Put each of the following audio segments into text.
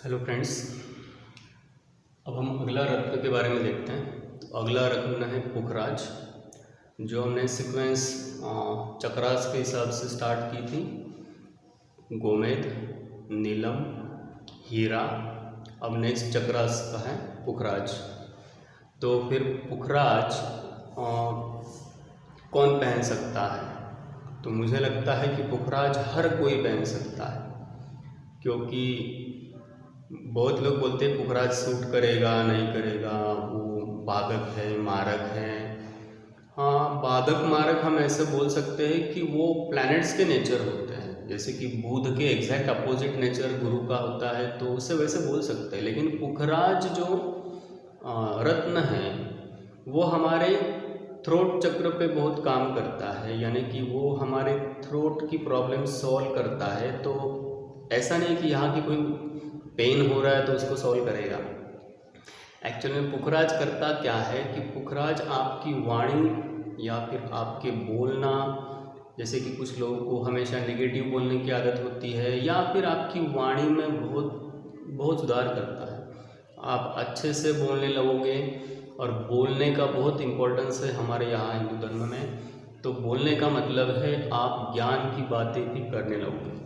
Hello friends. अब हम अगला रत्न के बारे में देखते हैं। तो अगला रत्न है पुखराज, जो हमने सीक्वेंस चक्रास के हिसाब से स्टार्ट की थी। गोमेद, नीलम, हीरा, अब नेक्स्ट चक्रास का है पुखराज। तो फिर पुखराज कौन पहन सकता है? तो मुझे लगता है कि पुखराज हर कोई पहन सकता है, क्योंकि बहुत लोग बोलते हैं पुखराज सूट करेगा नहीं करेगा, वो बाधक है मारक है। हाँ, बाधक मारक हम ऐसे बोल सकते हैं कि वो प्लैनेट्स के नेचर होते हैं, जैसे कि बुध के एग्जैक्ट अपोजिट नेचर गुरु का होता है, तो उसे वैसे बोल सकते हैं। लेकिन पुखराज जो रत्न है वो हमारे थ्रोट चक्र पे बहुत काम करता है, यानी कि वो हमारे थ्रोट की प्रॉब्लम सॉल्व करता है। तो ऐसा नहीं कि यहाँ की कोई पेन हो रहा है तो उसको सॉल्व करेगा। एक्चुअली में पुखराज करता क्या है कि पुखराज आपकी वाणी या फिर आपके बोलना, जैसे कि कुछ लोगों को हमेशा नेगेटिव बोलने की आदत होती है, या फिर आपकी वाणी में बहुत सुधार करता है। आप अच्छे से बोलने लगोगे, और बोलने का बहुत इम्पोर्टेंस है हमारे यहाँ हिंदू धर्म में। तो बोलने का मतलब है आप ज्ञान की बातें भी करने लगोगे।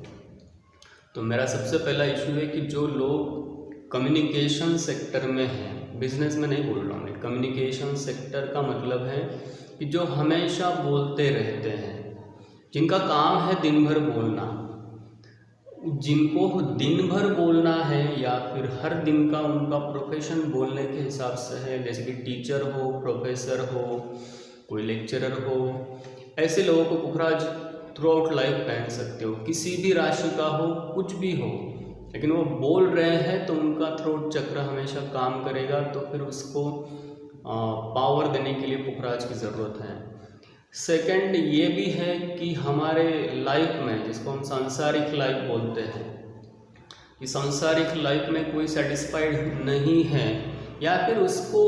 तो मेरा सबसे पहला इशू है कि जो लोग कम्युनिकेशन सेक्टर में हैं, बिजनेस में नहीं बोल रहा हूँ मैं, कम्युनिकेशन सेक्टर का मतलब है कि जो हमेशा बोलते रहते हैं, जिनका काम है दिन भर बोलना, जिनको दिन भर बोलना है या फिर हर दिन का उनका प्रोफेशन बोलने के हिसाब से है, जैसे कि टीचर हो, प्रोफेसर हो, कोई लेक्चरर हो, ऐसे लोगों को पुखराज थ्रू आउट लाइफ पहन सकते हो। किसी भी राशि का हो, कुछ भी हो, लेकिन वो बोल रहे हैं तो उनका थ्रोट चक्र हमेशा काम करेगा। तो फिर उसको पावर देने के लिए पुखराज की ज़रूरत है। सेकंड ये भी है कि हमारे लाइफ में, जिसको हम सांसारिक लाइफ बोलते हैं, कि सांसारिक लाइफ में कोई सेटिस्फाइड नहीं है या फिर उसको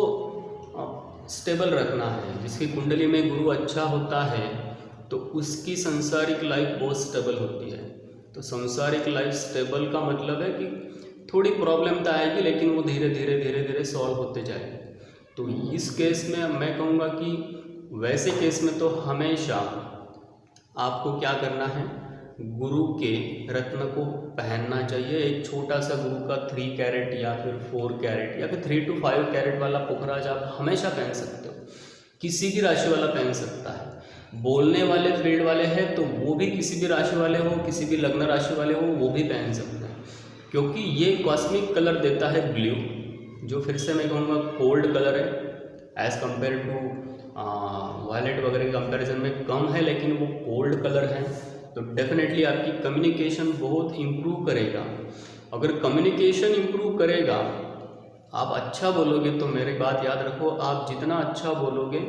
स्टेबल रखना है। जिसकी कुंडली में गुरु अच्छा होता है तो उसकी सांसारिक लाइफ बहुत स्टेबल होती है। तो सांसारिक लाइफ स्टेबल का मतलब है कि थोड़ी प्रॉब्लम तो आएगी, लेकिन वो धीरे धीरे सॉल्व होते जाएगी। तो इस केस में मैं कहूँगा कि वैसे केस में तो हमेशा आपको क्या करना है, गुरु के रत्न को पहनना चाहिए। एक छोटा सा गुरु का 3 कैरेट या फिर 4 कैरेट या फिर 3 to 5 कैरेट वाला पुखराज आप हमेशा पहन सकते हो। किसी भी राशि वाला पहन सकता है। बोलने वाले फील्ड वाले हैं तो वो भी, किसी भी राशि वाले हो, किसी भी लग्न राशि वाले हो, वो भी पहन सकते हैं, क्योंकि ये कॉस्मिक कलर देता है ब्लू, जो फिर से मैं कहूँगा कोल्ड कलर है एज़ कम्पेयर टू वायलेट वगैरह के कंपैरिजन में कम है, लेकिन वो कोल्ड कलर है। तो डेफिनेटली आपकी कम्युनिकेशन बहुत इम्प्रूव करेगा। अगर कम्युनिकेशन इम्प्रूव करेगा, आप अच्छा बोलोगे, तो मेरी बात याद रखो, आप जितना अच्छा बोलोगे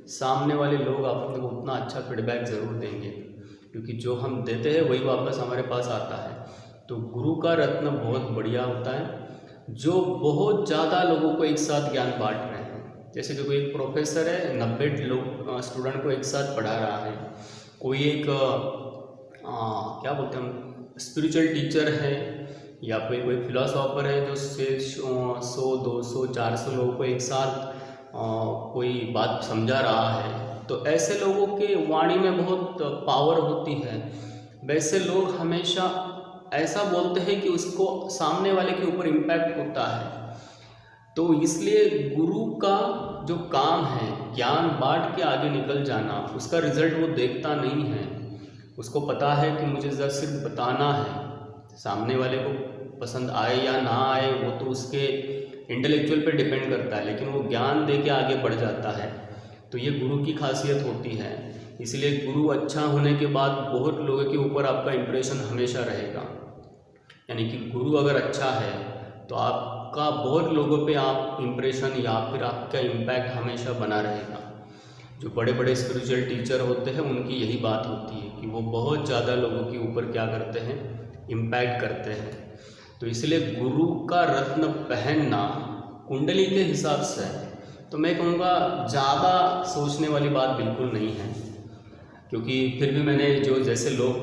सामने वाले लोग आपको उतना अच्छा फीडबैक ज़रूर देंगे, क्योंकि जो हम देते हैं वही वापस हमारे पास आता है। तो गुरु का रत्न बहुत बढ़िया होता है, जो बहुत ज़्यादा लोगों को एक साथ ज्ञान बांट रहे हैं। जैसे कि कोई एक प्रोफेसर है, 90 लोग स्टूडेंट को एक साथ पढ़ा रहा है। कोई एक क्या बोलते हैं हम, स्पिरिचुअल टीचर है, या फिर कोई फिलोसॉफर है जो 100, 200, 400 लोगों को एक साथ कोई बात समझा रहा है। तो ऐसे लोगों के वाणी में बहुत पावर होती है। वैसे लोग हमेशा ऐसा बोलते हैं कि उसको सामने वाले के ऊपर इम्पैक्ट होता है। तो इसलिए गुरु का जो काम है ज्ञान बांट के आगे निकल जाना, उसका रिजल्ट वो देखता नहीं है। उसको पता है कि मुझे सिर्फ बताना है, सामने वाले को पसंद आए या ना आए वो तो उसके इंटेलेक्चुअल पे डिपेंड करता है, लेकिन वो ज्ञान दे के आगे बढ़ जाता है। तो ये गुरु की खासियत होती है। इसलिए गुरु अच्छा होने के बाद बहुत लोगों के ऊपर आपका इम्प्रेशन हमेशा रहेगा। यानी कि गुरु अगर अच्छा है तो आपका बहुत लोगों पे आप इम्प्रेशन या फिर आपका इम्पैक्ट हमेशा बना रहेगा। जो बड़े बड़े स्पिरिचुअल टीचर होते हैं उनकी यही बात होती है कि वो बहुत ज़्यादा लोगों के ऊपर क्या करते हैं, इम्पैक्ट करते हैं। तो इसलिए गुरु का रत्न पहनना कुंडली के हिसाब से, तो मैं कहूँगा ज़्यादा सोचने वाली बात बिल्कुल नहीं है, क्योंकि फिर भी मैंने जो जैसे लोग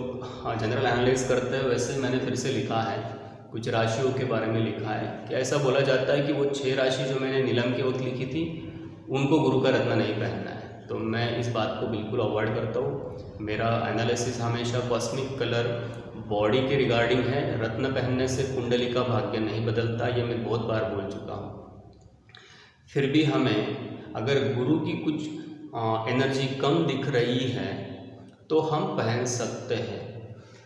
जनरल एनालिसिस करते हैं वैसे मैंने फिर से लिखा है कुछ राशियों के बारे में लिखा है कि ऐसा बोला जाता है कि वो 6 राशि जो मैंने नीलम के वक्त लिखी थी उनको गुरु का रत्न नहीं पहनना है। तो मैं इस बात को बिल्कुल अवॉइड करता हूँ। मेरा एनालिसिस हमेशा कॉस्मिक कलर बॉडी के रिगार्डिंग है। रत्न पहनने से कुंडली का भाग्य नहीं बदलता, ये मैं बहुत बार बोल चुका हूँ। फिर भी हमें अगर गुरु की कुछ एनर्जी कम दिख रही है तो हम पहन सकते हैं,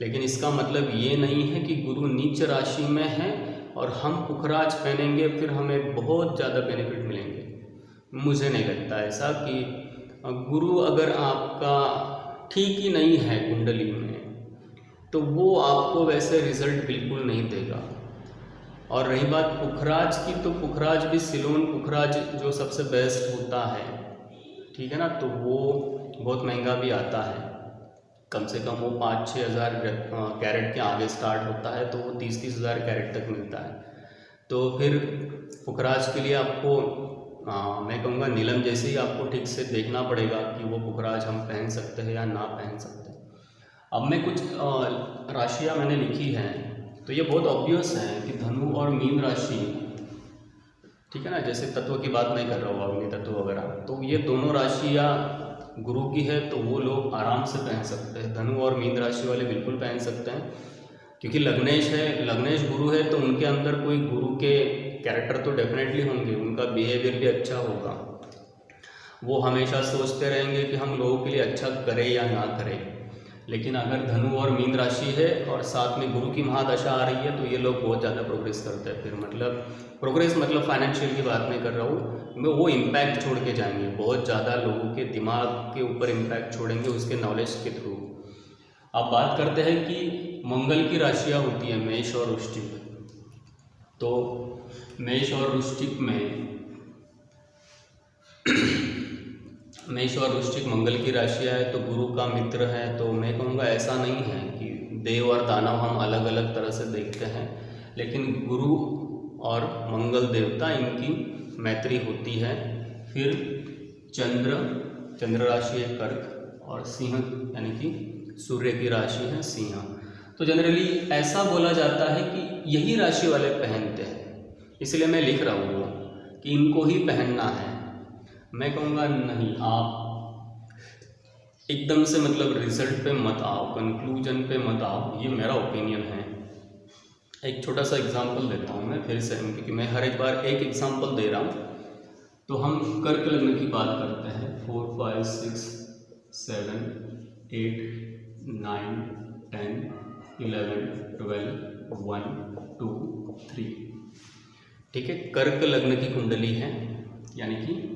लेकिन इसका मतलब ये नहीं है कि गुरु नीच राशि में है और हम पुखराज पहनेंगे फिर हमें बहुत ज़्यादा बेनिफिट मिलेंगे। मुझे नहीं लगता ऐसा कि गुरु अगर आपका ठीक ही नहीं है कुंडली में तो वो आपको वैसे रिजल्ट बिल्कुल नहीं देगा। और रही बात पुखराज की, तो पुखराज भी सिलोन पुखराज जो सबसे बेस्ट होता है, ठीक है ना, तो वो बहुत महंगा भी आता है। कम से कम वो 5-6 हज़ार कैरेट के आगे स्टार्ट होता है, तो वो 30-30 हज़ार कैरेट तक मिलता है। तो फिर पुखराज के लिए आपको मैं कहूँगा नीलम जैसे ही आपको ठीक से देखना पड़ेगा कि वो पुखराज हम पहन सकते हैं या ना पहन सकते हैं। अब मैं कुछ राशियाँ मैंने लिखी हैं, तो ये बहुत ऑब्वियस है कि धनु और मीन राशि, ठीक है ना, जैसे तत्व की बात नहीं कर रहा हूँ, अग्नि तत्व वगैरह, तो ये दोनों राशियाँ गुरु की है तो वो लोग आराम से पहन सकते हैं। धनु और मीन राशि वाले बिल्कुल पहन सकते हैं, क्योंकि लग्नेश है, लग्नेश गुरु है, तो उनके अंदर कोई गुरु के कैरेक्टर तो डेफिनेटली होंगे, उनका बिहेवियर भी अच्छा होगा। वो हमेशा सोचते रहेंगे कि हम लोगों के लिए अच्छा करें या ना करें। लेकिन अगर धनु और मीन राशि है और साथ में गुरु की महादशा आ रही है तो ये लोग बहुत ज़्यादा प्रोग्रेस करते हैं। फिर मतलब प्रोग्रेस मतलब फाइनेंशियल की बात नहीं कर रहा हूँ मैं, वो इम्पैक्ट छोड़ के जाएंगे, बहुत ज़्यादा लोगों के दिमाग के ऊपर इम्पैक्ट छोड़ेंगे उसके नॉलेज के थ्रू। अब बात करते हैं कि मंगल की राशियाँ होती है मेष और वृश्चिक। तो मेष और वृश्चिक में मेष और वृश्चिक मंगल की राशियाँ है तो गुरु का मित्र है। तो मैं कहूँगा ऐसा नहीं है कि देव और दानव हम अलग अलग तरह से देखते हैं, लेकिन गुरु और मंगल देवता इनकी मैत्री होती है। फिर चंद्र राशि है कर्क और सिंह यानी कि सूर्य की राशि है सिंह। तो जनरली ऐसा बोला जाता है कि यही राशि वाले पहनते हैं, इसलिए मैं लिख रहा हूँ कि इनको ही पहनना है। मैं कहूँगा नहीं, आप एकदम से मतलब रिजल्ट पे मत आओ, कंक्लूजन पे मत आओ, ये मेरा ओपिनियन है। एक छोटा सा एग्जांपल देता हूँ मैं फिर से, क्योंकि मैं हर एक बार एक एग्जांपल दे रहा हूँ। तो हम कर्क लग्न की बात करते हैं, 4, 5, 6, 7, 8, 9, 10, 11, 12, 1, 2, 3, ठीक है। कर्क लग्न की कुंडली है, यानी कि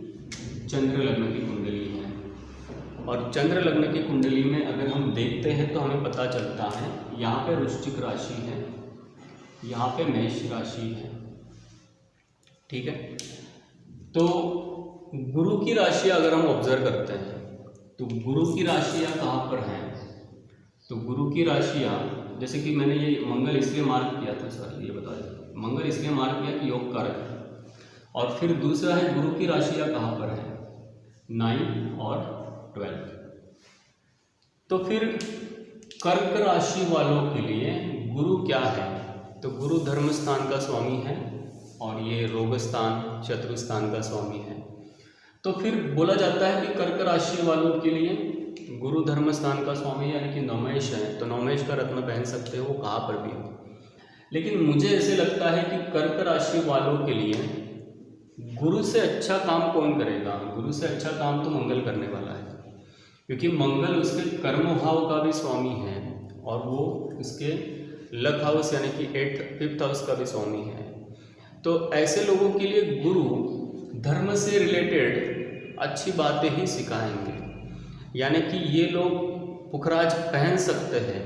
चंद्र लग्न की कुंडली है। और चंद्र लग्न की कुंडली में अगर हम देखते हैं तो हमें पता चलता है यहाँ पे वृश्चिक राशि है, यहाँ पे मेष राशि है, ठीक है। तो गुरु की राशि अगर हम ऑब्जर्व करते हैं तो गुरु की राशियाँ कहाँ पर हैं, तो गुरु की राशियाँ, जैसे कि मैंने ये मंगल इसलिए मार्क किया था, सर ये बता दें, मंगल इसलिए मार्क किया कि योग कारक है। और फिर दूसरा है गुरु की राशियाँ कहाँ पर है, 9 और 12। तो फिर कर्क राशि वालों के लिए गुरु क्या है, तो गुरु धर्म स्थान का स्वामी है और ये रोग स्थान शत्रु स्थान का स्वामी है। तो फिर बोला जाता है कि कर्क राशि वालों के लिए गुरु धर्म स्थान का स्वामी यानी कि नवमेश है, तो नवमेश का रत्न पहन सकते हो कहाँ पर भी हो। लेकिन मुझे ऐसे लगता है कि कर्क राशि वालों के लिए गुरु से अच्छा काम कौन करेगा, गुरु से अच्छा काम तो मंगल करने वाला है, क्योंकि मंगल उसके कर्म भाव का भी स्वामी है और वो उसके लक हाउस यानी कि 5th हाउस का भी स्वामी है। तो ऐसे लोगों के लिए गुरु धर्म से रिलेटेड अच्छी बातें ही सिखाएंगे, यानी कि ये लोग पुखराज पहन सकते हैं,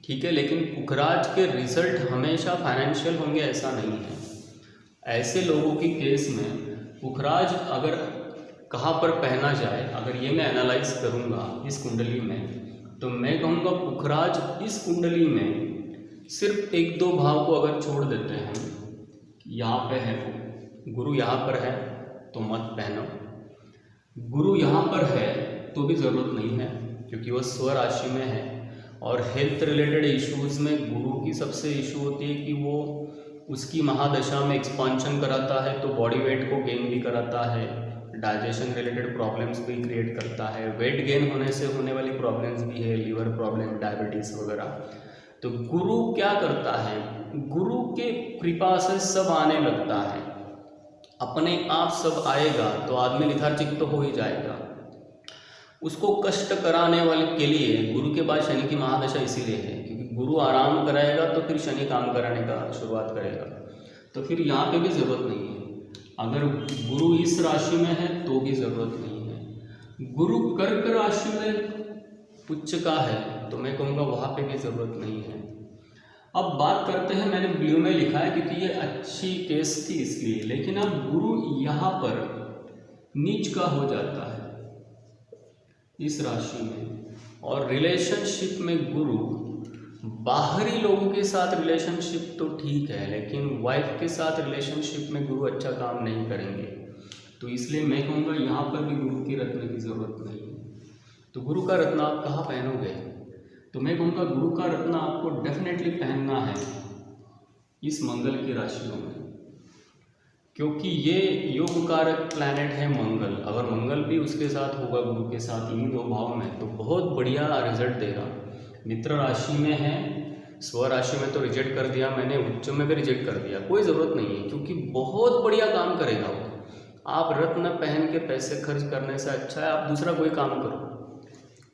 ठीक है, लेकिन पुखराज के रिजल्ट हमेशा फाइनेंशियल होंगे ऐसा नहीं है। ऐसे लोगों की केस में पुखराज अगर कहाँ पर पहना जाए, अगर ये मैं एनालाइज करूँगा इस कुंडली में, तो मैं कहूँगा पुखराज इस कुंडली में सिर्फ 1-2 भाव को अगर छोड़ देते हैं, यहाँ पे है गुरु, यहाँ पर है तो मत पहनो, गुरु यहाँ पर है तो भी ज़रूरत नहीं है क्योंकि वो स्व राशि में है और हेल्थ रिलेटेड इश्यूज़ में गुरु की सबसे इशू होती है कि वो उसकी महादशा में एक्सपांशन कराता है, तो बॉडी वेट को गेन भी कराता है, डाइजेशन रिलेटेड प्रॉब्लम्स भी क्रिएट करता है, वेट गेन होने से होने वाली प्रॉब्लम्स भी है, लीवर प्रॉब्लम, डायबिटीज़ वगैरह। तो गुरु क्या करता है, गुरु के कृपा से सब आने लगता है, अपने आप सब आएगा, तो आदमी लिथार्जिक तो हो ही जाएगा। उसको कष्ट कराने वाले के लिए गुरु के बाद शनि की महादशा इसीलिए है, क्योंकि गुरु आराम कराएगा तो फिर शनि काम कराने का शुरुआत करेगा। तो फिर यहाँ पे भी ज़रूरत नहीं है, अगर गुरु इस राशि में है तो भी ज़रूरत नहीं है। गुरु कर्क राशि में उच्च का है तो मैं कहूँगा वहाँ पे भी ज़रूरत नहीं है। अब बात करते हैं, मैंने ब्लू में लिखा है क्योंकि ये अच्छी केस थी इसलिए, लेकिन अब गुरु यहाँ पर नीच का हो जाता है इस राशि में, और रिलेशनशिप में गुरु बाहरी लोगों के साथ रिलेशनशिप तो ठीक है, लेकिन वाइफ के साथ रिलेशनशिप में गुरु अच्छा काम नहीं करेंगे। तो इसलिए मैं कहूँगा यहाँ पर भी गुरु की रत्न की ज़रूरत नहीं है। तो गुरु का रत्न आप कहाँ पहनोगे, तो मैं कहूँगा गुरु का रत्न आपको डेफिनेटली पहनना है इस मंगल की राशियों में, क्योंकि ये योग कारक प्लैनेट है मंगल। अगर मंगल भी उसके साथ होगा गुरु के साथ इन्हीं दो भाव में, तो बहुत बढ़िया रिजल्ट देगा। मित्र राशि में है, स्व राशि में तो रिजेक्ट कर दिया मैंने, उच्च में भी रिजेक्ट कर दिया, कोई ज़रूरत नहीं है, क्योंकि बहुत बढ़िया काम करेगा वो। आप रत्न पहन के पैसे खर्च करने से अच्छा है आप दूसरा कोई काम करो।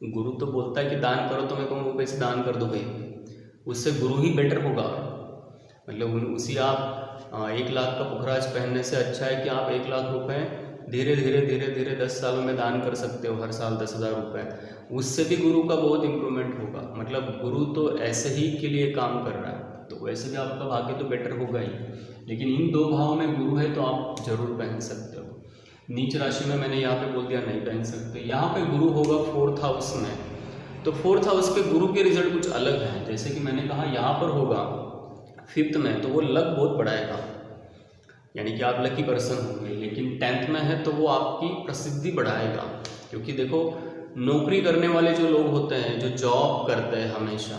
गुरु तो बोलता है कि दान करो, तो मैं कहूँगा पैसे दान कर दो भाई, उससे गुरु ही बेटर होगा। मतलब उसी आप 1 लाख का पुखराज पहनने से अच्छा है कि आप 1 लाख रुपए धीरे धीरे 10 सालों में दान कर सकते हो, हर साल 10,000 रुपये, उससे भी गुरु का बहुत इम्प्रूवमेंट होगा। मतलब गुरु तो ऐसे ही के लिए काम कर रहा है, तो वैसे भी आपका भाग्य तो बेटर होगा ही, लेकिन इन दो भाव में गुरु है तो आप जरूर पहन सकते हो। नीच राशि में मैंने यहाँ पे बोल दिया नहीं पहन सकते। यहाँ पे गुरु होगा 4th हाउस में, तो 4th हाउस के गुरु के रिजल्ट कुछ अलग हैं। जैसे कि मैंने कहा यहाँ पर होगा 5th में, तो वो लक बहुत बढ़ाएगा, यानी कि आप लकी पर्सन होंगे। लेकिन 10th में है तो वो आपकी प्रसिद्धि बढ़ाएगा, क्योंकि देखो नौकरी करने वाले जो लोग होते हैं, जो जॉब करते हैं हमेशा,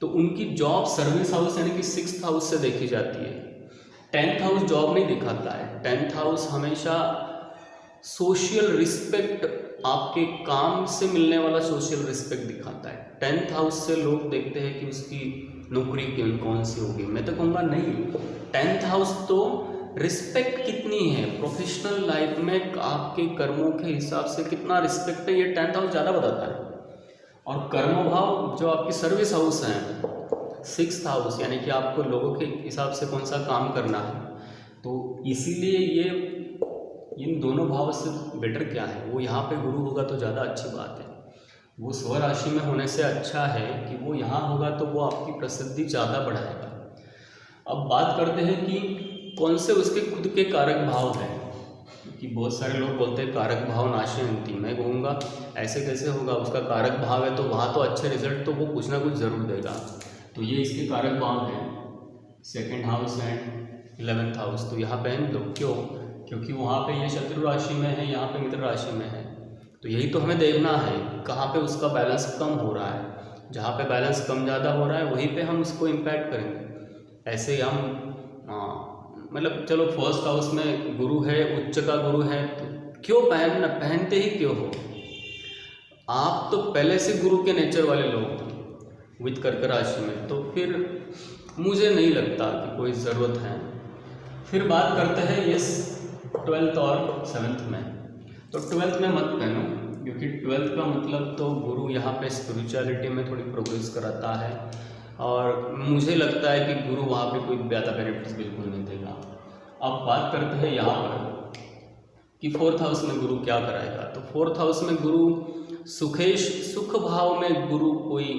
तो उनकी जॉब सर्विस हाउस यानी कि 6th हाउस से देखी जाती है। 10th हाउस जॉब नहीं दिखाता है, 10th हाउस हमेशा सोशल रिस्पेक्ट, आपके काम से मिलने वाला सोशल रिस्पेक्ट दिखाता है। 10th हाउस से लोग देखते हैं कि उसकी नौकरी कौन सी होगी। मैं तो कहूँगा नहीं, 10th हाउस तो रिस्पेक्ट कितनी है प्रोफेशनल लाइफ में, आपके कर्मों के हिसाब से कितना रिस्पेक्ट है, ये 10th हाउस ज़्यादा बताता है। और कर्म भाव जो आपकी सर्विस हाउस है 6th हाउस, यानी कि आपको लोगों के हिसाब से कौन सा काम करना है, तो इसीलिए ये इन दोनों भाव से बेटर क्या है, वो यहाँ पे गुरु होगा तो ज़्यादा अच्छी बात है। वो स्व राशि में होने से अच्छा है कि वो यहाँ होगा तो वो आपकी प्रसिद्धि ज़्यादा बढ़ाएगा। अब बात करते हैं कि कौन से उसके खुद के कारक भाव हैं, कि बहुत सारे लोग बोलते हैं कारक भाव नाशयंती। मैं कहूँगा ऐसे कैसे होगा, उसका कारक भाव है तो वहाँ तो अच्छे रिजल्ट तो वो कुछ ना कुछ ज़रूर देगा। तो ये इसके कारक भाव हैं 2nd house and 11th house, तो यहाँ पहन लो। क्यों, क्योंकि वहाँ पे ये शत्रु राशि में है, यहाँ पे मित्र राशि में है, तो यही तो हमें देखना है कहाँ पे उसका बैलेंस कम हो रहा है। जहाँ पे बैलेंस कम ज़्यादा हो रहा है वहीं पे हम उसको इम्पैक्ट करेंगे। ऐसे हम मतलब चलो 1st हाउस में गुरु है, उच्च का गुरु है, तो क्यों पहनते ही क्यों हो, आप तो पहले से गुरु के नेचर वाले लोग विद कर्क राशि में, तो फिर मुझे नहीं लगता कि कोई ज़रूरत है। फिर बात करते हैं इस 12th और 7th में, तो 12th में मत पहनो, क्योंकि 12th का मतलब तो गुरु यहाँ पे स्पिरिचुअलिटी में थोड़ी प्रोग्रेस कराता है, और मुझे लगता है कि गुरु वहाँ पे कोई ज़्यादा बेनिफिट्स बिल्कुल नहीं देगा। अब बात करते हैं यहाँ पर कि 4th हाउस में गुरु क्या कराएगा, तो 4th हाउस में गुरु सुख भाव में गुरु कोई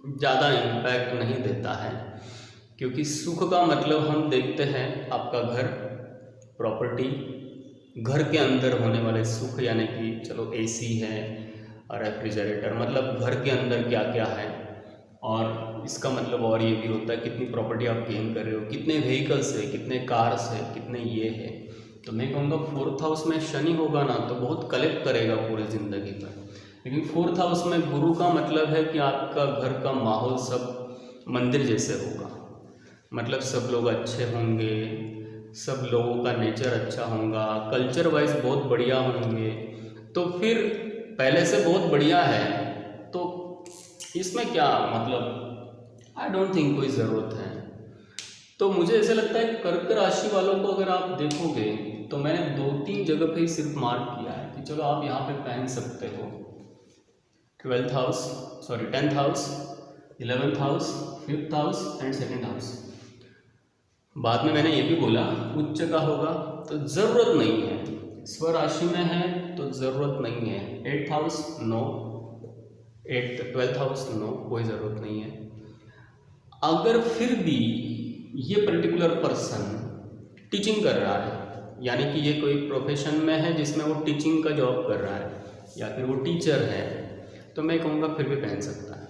ज़्यादा इम्पैक्ट नहीं देता है, क्योंकि सुख का मतलब हम देखते हैं आपका घर, प्रॉपर्टी, घर के अंदर होने वाले सुख, यानी कि चलो एसी है और रेफ्रिजरेटर, मतलब घर के अंदर क्या क्या है। और इसका मतलब और ये भी होता है कितनी प्रॉपर्टी आप गेन कर रहे हो, कितने व्हीकल्स है, कितने कार्स है, कितने ये है। तो मैं कहूँगा 4th हाउस में शनि होगा ना तो बहुत कलेक्ट करेगा पूरी ज़िंदगी पर, लेकिन 4th हाउस में गुरु का मतलब है कि आपका घर का माहौल सब मंदिर जैसे होगा, मतलब सब लोग अच्छे होंगे, सब लोगों का नेचर अच्छा होगा, कल्चर वाइज बहुत बढ़िया होंगे। तो फिर पहले से बहुत बढ़िया है, तो इसमें क्या मतलब आई डोंट थिंक कोई ज़रूरत है। तो मुझे ऐसा लगता है कर्क राशि वालों को अगर आप देखोगे तो मैंने 2-3 जगह पे ही सिर्फ मार्क किया है कि चलो आप यहाँ पे पहन सकते हो। 10th house, 11th house, 5th house and 2nd house. बाद में मैंने ये भी बोला उच्च का होगा तो ज़रूरत नहीं है, स्वराशि में है तो ज़रूरत नहीं है। 8th house no, 12th house no, कोई ज़रूरत नहीं है। अगर फिर भी ये पर्टिकुलर पर्सन टीचिंग कर रहा है, यानी कि ये कोई प्रोफेशन में है जिसमें वो टीचिंग का जॉब कर रहा है या फिर वो टीचर है, तो मैं कहूँगा फिर भी पहन सकता है।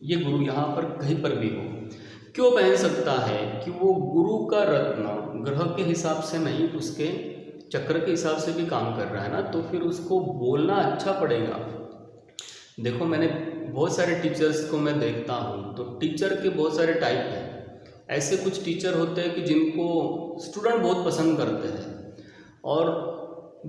ये गुरु यहाँ पर कहीं पर भी हो, क्यों पहन सकता है कि वो गुरु का रत्न ग्रह के हिसाब से नहीं, उसके चक्र के हिसाब से भी काम कर रहा है ना, तो फिर उसको बोलना अच्छा पड़ेगा। देखो मैंने बहुत सारे टीचर्स को मैं देखता हूँ, तो टीचर के बहुत सारे टाइप हैं। ऐसे कुछ टीचर होते हैं कि जिनको स्टूडेंट बहुत पसंद करते हैं, और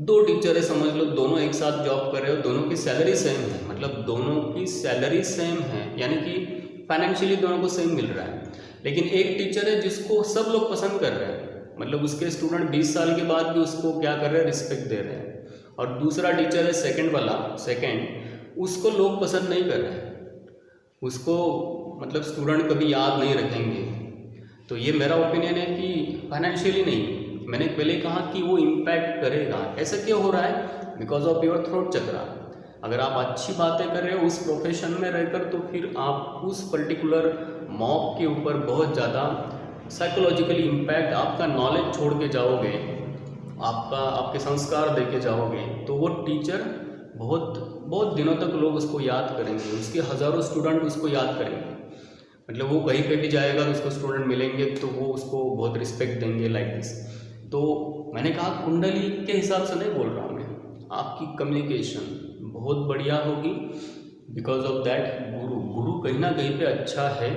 2 टीचर है समझ लो, दोनों एक साथ जॉब कर रहे हो, दोनों की सैलरी सेम है, मतलब दोनों की सैलरी सेम है, यानी कि फाइनेंशियली दोनों को सेम मिल रहा है। लेकिन एक टीचर है जिसको सब लोग पसंद कर रहे हैं, मतलब उसके स्टूडेंट 20 साल के बाद भी उसको क्या कर रहे हैं, रिस्पेक्ट दे रहे हैं। और दूसरा टीचर है सेकंड, उसको लोग पसंद नहीं कर रहे हैं, उसको मतलब स्टूडेंट कभी याद नहीं रखेंगे। तो ये मेरा ओपिनियन है कि फाइनेंशियली नहीं, मैंने पहले कहा कि वो इम्पैक्ट करेगा। ऐसा क्यों हो रहा है? बिकॉज ऑफ योर थ्रोट चक्रा। अगर आप अच्छी बातें कर रहे हो उस प्रोफेशन में रहकर, तो फिर आप उस पर्टिकुलर मॉब के ऊपर बहुत ज़्यादा साइकोलॉजिकली इम्पैक्ट, आपका नॉलेज छोड़ के जाओगे, आपके संस्कार दे के जाओगे, तो वो टीचर बहुत दिनों तक लोग उसको याद करेंगे, उसके हज़ारों स्टूडेंट उसको याद करेंगे। मतलब वो कहीं पे भी जाएगा तो उसको स्टूडेंट मिलेंगे तो वो उसको बहुत रिस्पेक्ट देंगे, लाइक दिस। तो मैंने कहा कुंडली के हिसाब से नहीं बोल रहा हूँ मैं, आपकी कम्युनिकेशन बहुत बढ़िया होगी बिकॉज ऑफ दैट गुरु कहीं ना कहीं पे अच्छा है,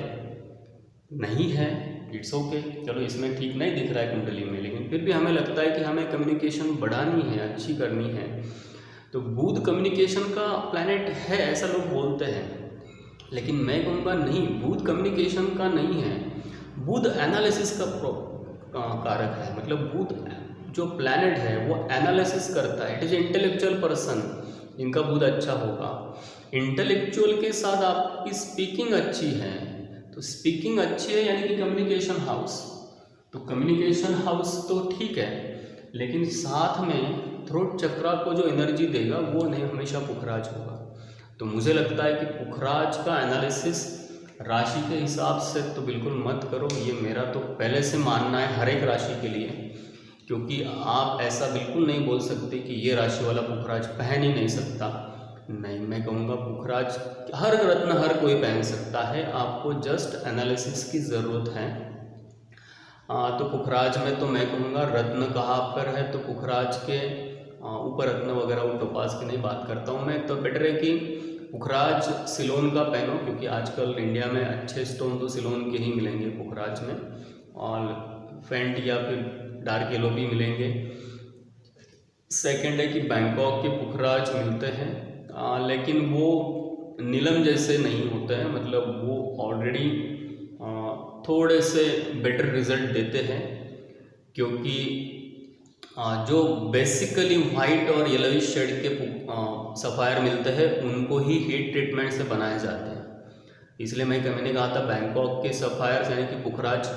नहीं है इट्स ओके, चलो इसमें ठीक नहीं दिख रहा है कुंडली में, लेकिन फिर भी हमें लगता है कि हमें कम्युनिकेशन बढ़ानी है, अच्छी करनी है। तो बुध कम्युनिकेशन का प्लैनेट है ऐसा लोग बोलते हैं, लेकिन मैं कहूँगा नहीं, बुध कम्युनिकेशन का नहीं है, बुध एनालिसिस का कारक है। मतलब बुध जो प्लैनेट है वो एनालिसिस करता है, इट इज इंटेलेक्चुअल पर्सन, इनका बुध अच्छा होगा। इंटेलेक्चुअल के साथ आपकी स्पीकिंग अच्छी है, तो स्पीकिंग अच्छी है यानी कि कम्युनिकेशन हाउस, तो कम्युनिकेशन हाउस तो ठीक है, लेकिन साथ में थ्रोट चक्रा को जो एनर्जी देगा वो नहीं हमेशा पुखराज होगा। तो मुझे लगता है कि पुखराज का एनालिसिस राशि के हिसाब से तो बिल्कुल मत करो, ये मेरा तो पहले से मानना है हर एक राशि के लिए, क्योंकि आप ऐसा बिल्कुल नहीं बोल सकते कि ये राशि वाला पुखराज पहन ही नहीं सकता। नहीं, मैं कहूँगा पुखराज हर रत्न हर कोई पहन सकता है, आपको जस्ट एनालिसिस की ज़रूरत है। तो पुखराज में तो मैं कहूँगा रत्न कहाँ पर है, तो पुखराज के ऊपर रत्न वगैरह वो टोपाज की नहीं बात करता हूँ मैं, तो बेटर है कि पुखराज सिलोन का पहनो, क्योंकि आजकल इंडिया में अच्छे स्टोन तो सिलोन के ही मिलेंगे पुखराज में, और फेंट या फिर डार्क येलो भी मिलेंगे। सेकंड है कि बैंकॉक के पुखराज मिलते हैं, लेकिन वो नीलम जैसे नहीं होते हैं, मतलब वो ऑलरेडी थोड़े से बेटर रिजल्ट देते हैं, क्योंकि जो बेसिकली वाइट और येलोइश शेड के सफ़ायर मिलते हैं उनको ही हीट ट्रीटमेंट से बनाए जाते हैं। इसलिए मैंने कहा था बैंकॉक के सफ़ायर यानी कि पुखराज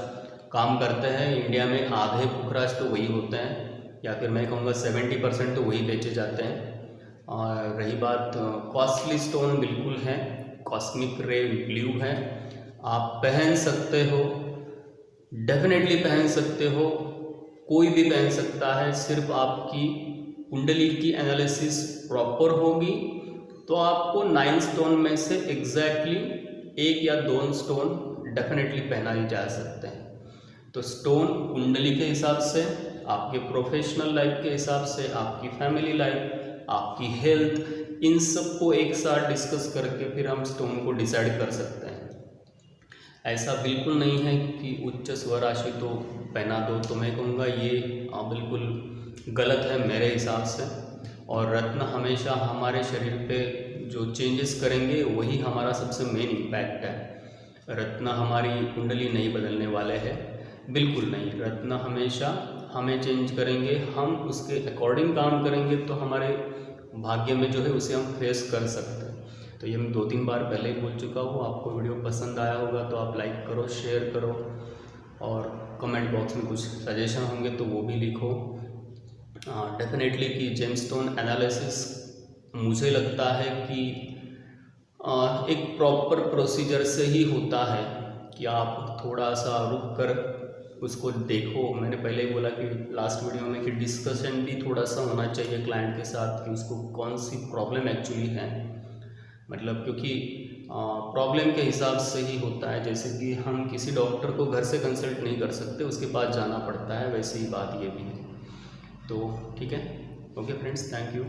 काम करते हैं। इंडिया में आधे पुखराज तो वही होते हैं, या फिर मैं कहूँगा 70% तो वही बेचे जाते हैं। और रही बात कॉस्टली स्टोन, बिल्कुल है, कॉस्मिक रे ब्लू है, आप पहन सकते हो, डेफिनेटली पहन सकते हो, कोई भी पहन सकता है, सिर्फ आपकी कुंडली की एनालिसिस प्रॉपर होगी तो आपको 9 स्टोन में से एग्जैक्टली 1 या 2 स्टोन डेफिनेटली पहना ही जा सकते हैं। तो स्टोन कुंडली के हिसाब से, आपके प्रोफेशनल लाइफ के हिसाब से, आपकी फैमिली लाइफ, आपकी हेल्थ, इन सब को एक साथ डिस्कस करके फिर हम स्टोन को डिसाइड कर सकते हैं। ऐसा बिल्कुल नहीं है कि उच्च स्वराशि तो पहना दो, तो मैं कहूँगा ये बिल्कुल गलत है मेरे हिसाब से। और रत्न हमेशा हमारे शरीर पे जो चेंजेस करेंगे वही हमारा सबसे मेन इम्पैक्ट है। रत्न हमारी कुंडली नहीं बदलने वाले हैं, बिल्कुल नहीं। रत्न हमेशा हमें चेंज करेंगे, हम उसके अकॉर्डिंग काम करेंगे तो हमारे भाग्य में जो है उसे हम फेस कर सकते हैं। तो ये मैं 2-3 बार पहले ही बोल चुका हूँ। आपको वीडियो पसंद आया होगा तो आप लाइक करो, शेयर करो, और कमेंट बॉक्स में कुछ सजेशन होंगे तो वो भी लिखो। डेफिनेटली कि जेमस्टोन एनालिसिस मुझे लगता है कि एक प्रॉपर प्रोसीजर से ही होता है कि आप थोड़ा सा रुक कर उसको देखो। मैंने पहले ही बोला कि लास्ट वीडियो में कि डिस्कशन भी थोड़ा सा होना चाहिए क्लाइंट के साथ कि उसको कौन सी प्रॉब्लम एक्चुअली है, मतलब क्योंकि प्रॉब्लम के हिसाब से ही होता है। जैसे कि हम किसी डॉक्टर को घर से कंसल्ट नहीं कर सकते, उसके पास जाना पड़ता है, वैसे ही बात ये भी है। तो ठीक है, ओके फ्रेंड्स, थैंक यू।